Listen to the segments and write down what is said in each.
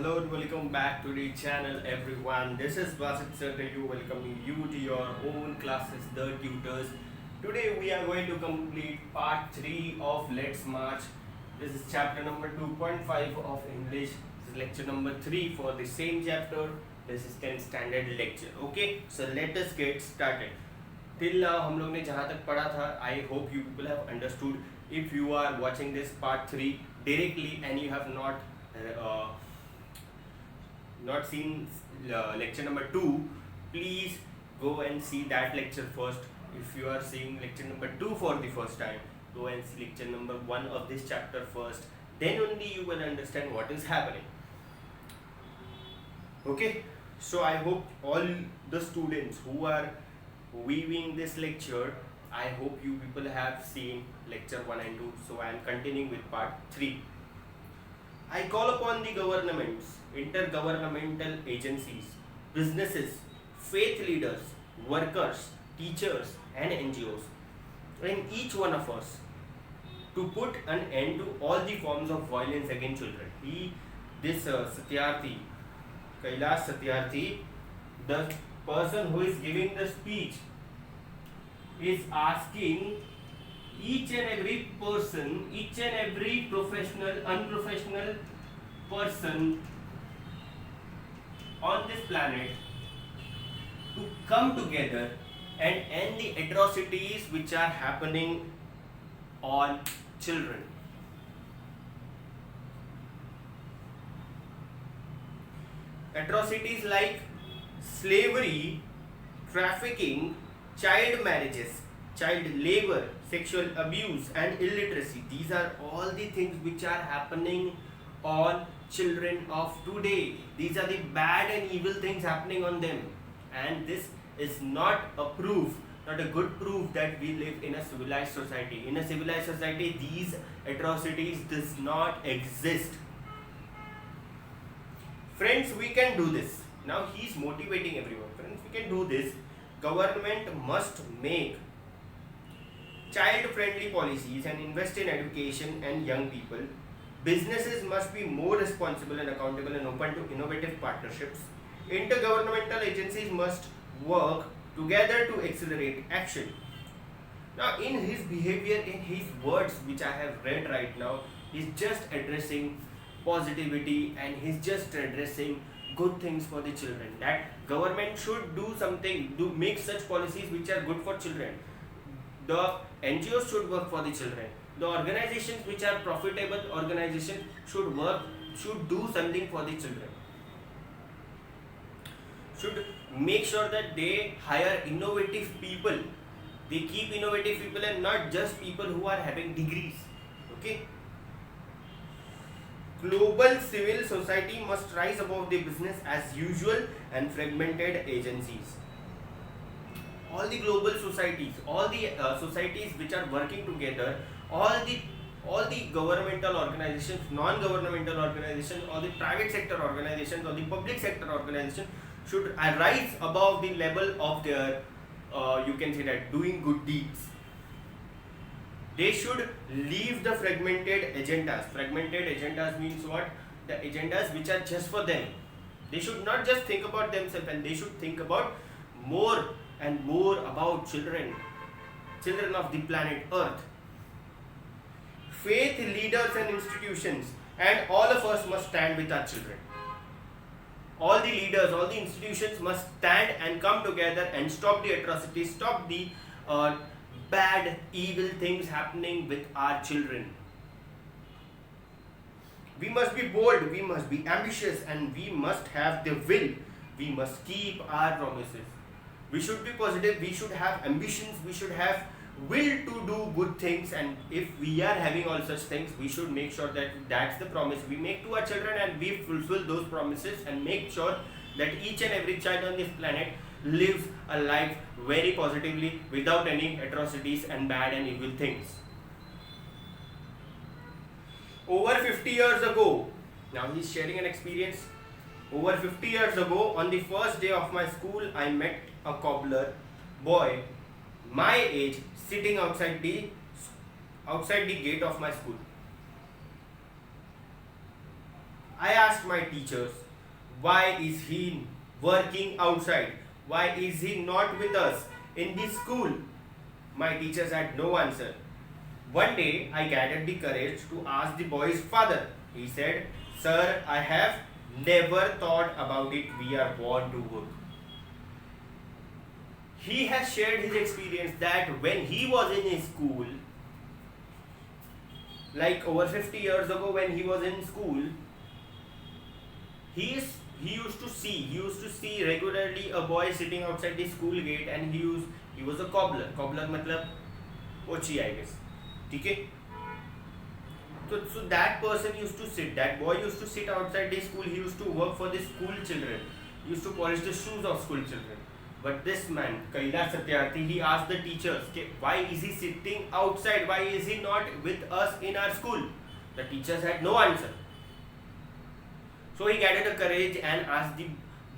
Hello and welcome back to the channel everyone. This is Basit Sertayu welcoming you to your own classes, The Tutors. Today we are going to complete part 3 of Let's March. This is chapter number 2.5 of English. This is lecture number 3 for the same chapter. This is 10th standard lecture. Okay, so let us get started. Till now हम लोग ने जहाँ तक पढ़ा था, I hope you people have understood. If you are watching this part 3 directly and you have not seen lecture number 2, please go and see that lecture first. If you are seeing lecture number 2 for the first time, go and see lecture number 1 of this chapter first, then only you will understand what is happening. Okay, so I hope all the students who are viewing this lecture, I hope you people have seen lecture 1 and 2. So I am continuing with part 3. I call upon the governments, intergovernmental agencies, businesses, faith leaders, workers, teachers and NGOs, and each one of us to put an end to all the forms of violence against children. Satyarthi, Kailash Satyarthi, the person who is giving the speech, is asking each and every person, each and every professional, unprofessional person on this planet to come together and end the atrocities which are happening on children. Atrocities like slavery, trafficking, child marriages, child labor, sexual abuse and illiteracy. These are all the things which are happening on children of today. These are the bad and evil things happening on them, and this is not a proof, not a good proof that we live in a civilized society. In a civilized society, these atrocities does not exist. Friends, we can do this. Now he is motivating everyone. Friends, we can do this. Government must make child-friendly policies and invest in education and young people. Businesses must be more responsible and accountable and open to innovative partnerships. Intergovernmental agencies must work together to accelerate action. Now, in his behavior, in his words, which I have read right now, he's just addressing positivity and he's just addressing good things for the children. That government should do something, make such policies which are good for children. The NGOs should work for the children. The organizations which are profitable organizations should do something for the children. Should make sure that they hire innovative people. They keep innovative people and not just people who are having degrees. Okay. Global civil society must rise above the business as usual and fragmented agencies. All the global societies, all the societies which are working together, all the governmental organizations, non-governmental organizations, all the private sector organizations, all the public sector organizations should rise above the level of their, you can say that, doing good deeds. They should leave the fragmented agendas. Fragmented agendas means what? The agendas which are just for them. They should not just think about themselves, and they should think about more and more about children of the planet Earth. Faith leaders and institutions, and all of us must stand with our children. All the leaders, all the institutions must stand and come together and stop the atrocities, stop the bad, evil things happening with our children. We must be bold, we must be ambitious, and we must have the will. We must keep our promises. We should be positive, we should have ambitions, we should have will to do good things, and if we are having all such things, we should make sure that that's the promise we make to our children, and we fulfill those promises and make sure that each and every child on this planet lives a life very positively without any atrocities and bad and evil things. Over 50 years ago, now he's sharing an experience. Over 50 years ago, on the first day of my school, I met a cobbler boy my age sitting outside the gate of my school. I asked my teachers, why is he working outside? Why is he not with us in the school? My teachers had no answer. One day, I gathered the courage to ask the boy's father. He said, "Sir, I have never thought about it. We are born to work." He has shared his experience that when he was in his school, like over 50 years ago, when he was in school, he used to see regularly a boy sitting outside the school gate, and he was a cobbler. Cobbler मतलब पोची, I guess. ठीक है? So that person used to sit, that boy used to sit outside the school. He used to work for the school children. He used to polish the shoes of school children. But this man, Kailash Satyarthi, he asked the teachers, why is he sitting outside? Why is he not with us in our school? The teachers had no answer. So he gathered the courage and asked the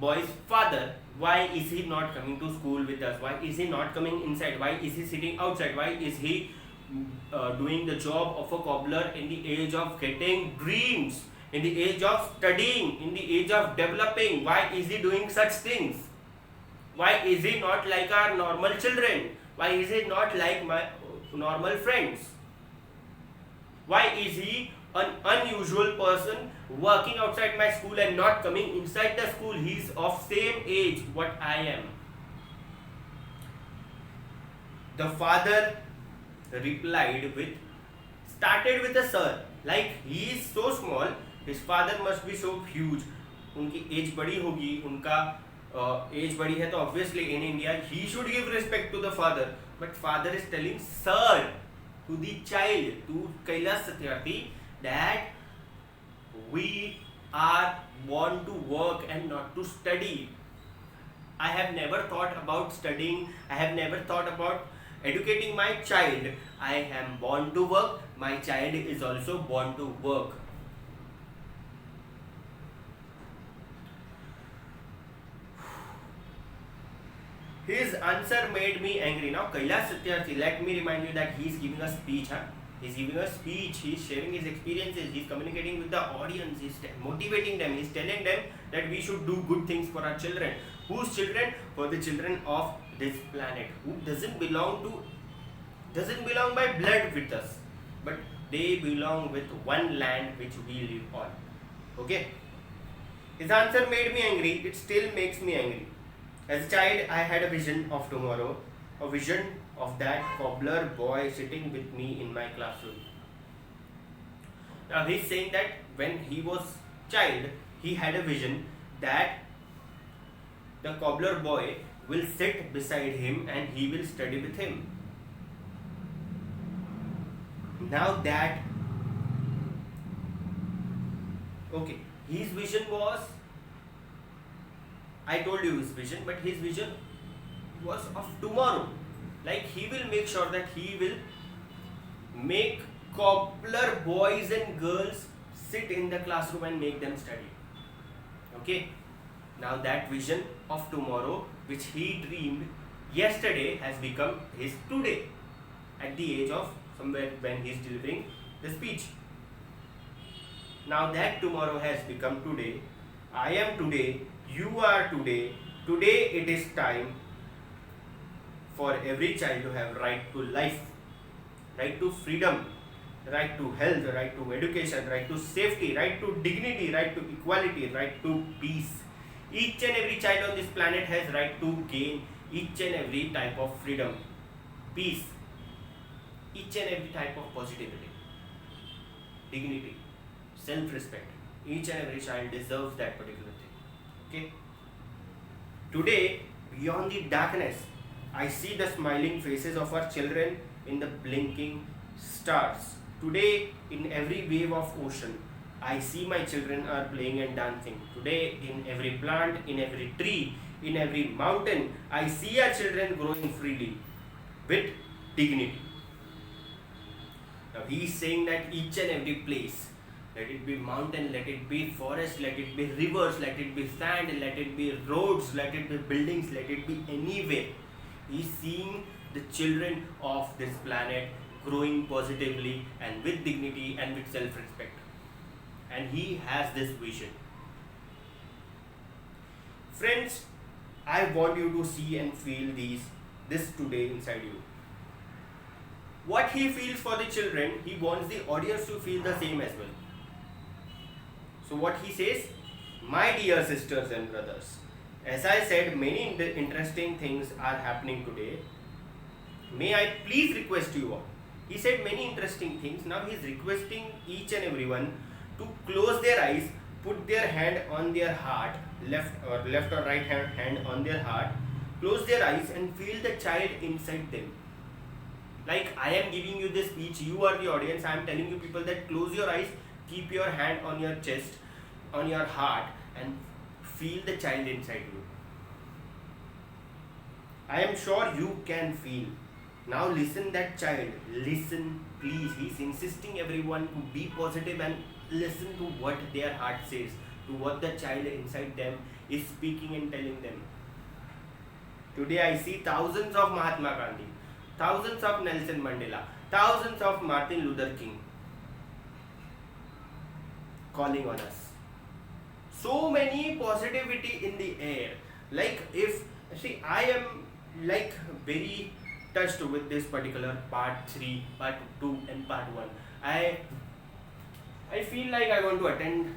boy's father, why is he not coming to school with us? Why is he not coming inside? Why is he sitting outside? Why is he doing the job of a cobbler in the age of getting dreams, in the age of studying, in the age of developing? Why is he doing such things? Why is he not like our normal children? Why is he not like my normal friends? Why is he an unusual person working outside my school and not coming inside the school? He is of same age what I am. The father started with a sir. Like he is so small, his father must be so huge. उनकी as बड़ी होगी, उनका as बड़ी है, तो obviously in India he should give respect to the father. But father is telling sir to the child, to Kailash Satyarthi, that we are born to work and not to study. I have never thought about studying. I have never thought about educating my child. I am born to work. My child is also born to work. His answer made me angry. Now Kailash Satyarthi, let me remind you that he is giving a speech. He is giving a speech. He is sharing his experiences. He is communicating with the audience. He is motivating them. He is telling them that we should do good things for our children. Whose children? For the children of this planet, who doesn't belong by blood with us, but they belong with one land which we live on. Okay? His answer made me angry. It still makes me angry. As a child, I had a vision of tomorrow, a vision of that cobbler boy sitting with me in my classroom. Now he's saying that when he was child, he had a vision that the cobbler boy will sit beside him and he will study with him. Now that, okay, his vision was, I told you his vision, but his vision was of tomorrow. Like he will make sure that he will make cobbler boys and girls sit in the classroom and make them study. Okay? Now that vision of tomorrow, which he dreamed yesterday, has become his today at the age of somewhere when he is delivering the speech. Now that tomorrow has become today. I am today, you are today. Today it is time for every child to have right to life, right to freedom, right to health, right to education, right to safety, right to dignity, right to equality, right to peace. Each and every child on this planet has right to gain each and every type of freedom, peace, each and every type of positivity, dignity, self-respect. Each and every child deserves that particular thing. Okay? Today, beyond the darkness, I see the smiling faces of our children in the blinking stars. Today, in every wave of ocean, I see my children are playing and dancing. Today, in every plant, in every tree, in every mountain, I see our children growing freely with dignity. Now, he is saying that each and every place, let it be mountain, let it be forest, let it be rivers, let it be sand, let it be roads, let it be buildings, let it be anywhere. He is seeing the children of this planet growing positively and with dignity and with self-respect. and he has this vision. Friends, I want you to see and feel this today inside you. What he feels for the children, he wants the audience to feel the same as well. So what he says, my dear sisters and brothers, as I said, many interesting things are happening today. May I please request you all. He said many interesting things. Now he is requesting each and everyone to close their eyes, put their hand on their heart, left or right hand on their heart, close their eyes and feel the child inside them. Like I am giving you this speech, you are the audience. I am telling you people that close your eyes, keep your hand on your chest, on your heart, and feel the child inside you. I am sure you can feel. Now listen that child. Listen, please. He's insisting everyone to be positive and listen to what their heart says, to what the child inside them is speaking and telling them. Today I see thousands of Mahatma Gandhi, thousands of Nelson Mandela, thousands of Martin Luther King calling on us. So many positivity in the air. Like I am like very touched with this particular part 3, part 2 and part 1. I feel like I want to attend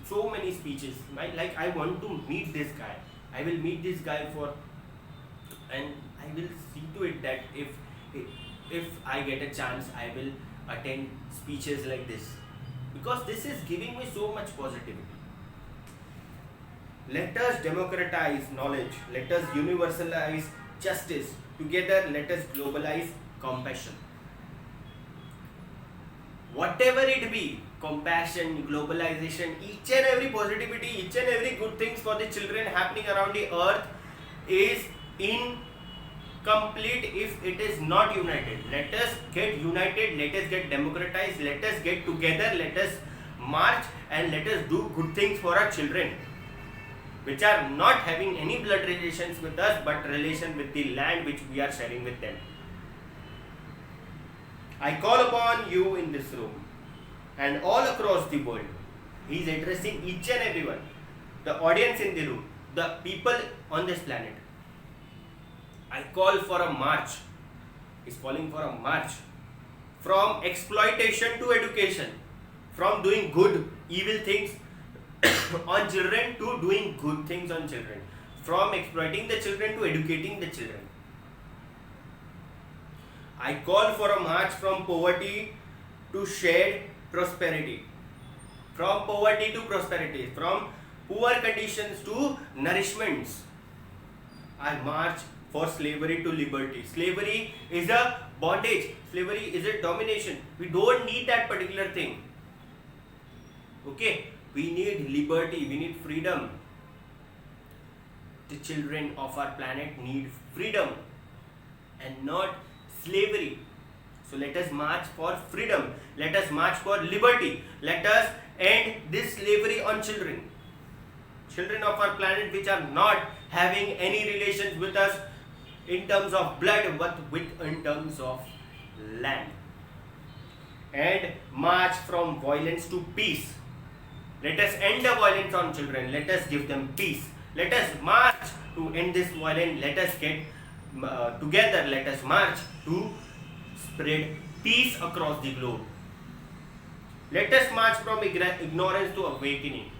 so many speeches. Like I want to meet this guy. I will meet this guy and I will see to it that if I get a chance, I will attend speeches like this, because this is giving me so much positivity. Let us democratize knowledge. Let us universalize justice. Together, let us globalize compassion. Whatever it be, compassion, globalization, each and every positivity, each and every good things for the children happening around the earth is incomplete if it is not united. Let us get united, let us get democratized, let us get together, let us march and let us do good things for our children, which are not having any blood relations with us, but relation with the land which we are sharing with them. I call upon you in this room and all across the world. He is addressing each and everyone, the audience in the room, the people on this planet. I call for a march. He is calling for a march from exploitation to education, from doing good, evil things on children to doing good things on children, from exploiting the children to educating the children. I call for a march from poverty to shared prosperity, from poverty to prosperity, from poor conditions to nourishments. I march for slavery to liberty. Slavery is a bondage, slavery is a domination. We don't need that particular thing. Okay? We need liberty, we need freedom. The children of our planet need freedom and not slavery. So let us march for freedom. Let us march for liberty. Let us end this slavery on children. Children of our planet which are not having any relations with us in terms of blood, but in terms of land. And march from violence to peace. Let us end the violence on children. Let us give them peace. Let us march to end this violence. Let us get together. Let us march to spread peace across the globe. Let us march from ignorance to awakening.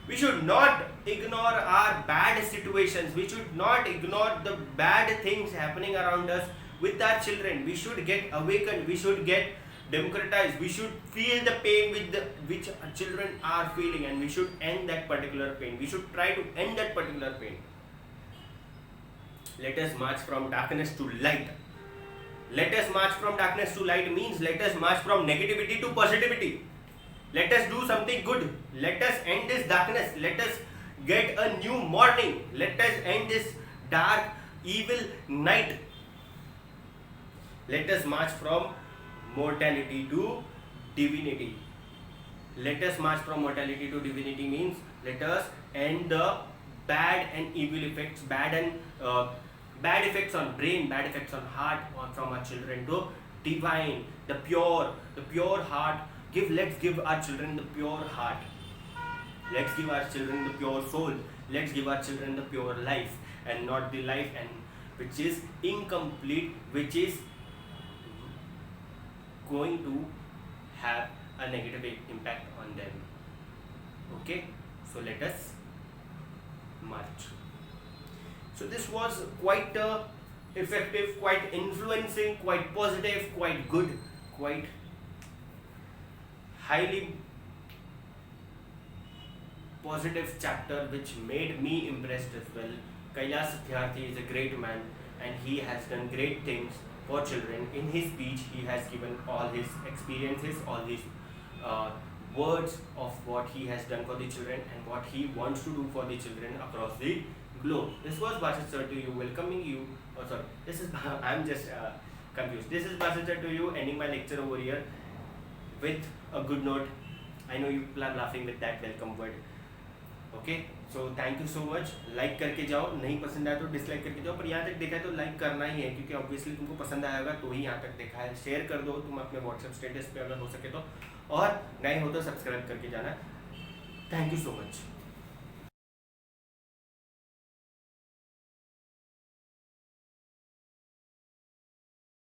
We should not ignore our bad situations. We should not ignore the bad things happening around us with our children. We should get awakened. We should get democratized. We should feel the pain which our children are feeling, and we should end that particular pain. We should try to end that particular pain. Let us march from darkness to light. Let us march from darkness to light means let us march from negativity to positivity. Let us do something good. Let us end this darkness. Let us get a new morning. Let us end this dark, evil night. Let us march from mortality to divinity. Let us march from mortality to divinity means let us end the bad and evil effects, bad effects on brain, bad effects on heart, or from our children to divine, the pure heart, Let's give our children the pure heart. Let's give our children the pure soul. Let's give our children the pure life, and not the life and which is incomplete, which is going to have a negative impact on them. Okay, so let us march. So this was quite effective, quite influencing, quite positive, quite good, quite highly positive chapter which made me impressed as well. Kailash Satyarthi is a great man and he has done great things for children. In his speech, he has given all his experiences, all his words of what he has done for the children and what he wants to do for the children across the globe. This was Basit sir to you, welcoming you. Oh, sorry, this is I'm just confused. This is Basit sir to you, ending my lecture over here with a good note. I know you are laughing with that welcome word. Okay so thank you so much. Like करके जाओ, नहीं पसंद आया तो dislike करके जाओ, पर यहाँ तक देखा है तो लाइक करना ही है क्योंकि ऑब्वियसली तुमको पसंद आएगा तो ही यहाँ तक देखा है. शेयर कर दो तुम अपने व्हाट्सएप स्टेटस पे अगर हो सके तो, और नए हो तो सब्सक्राइब करके जाना. Thank you so much.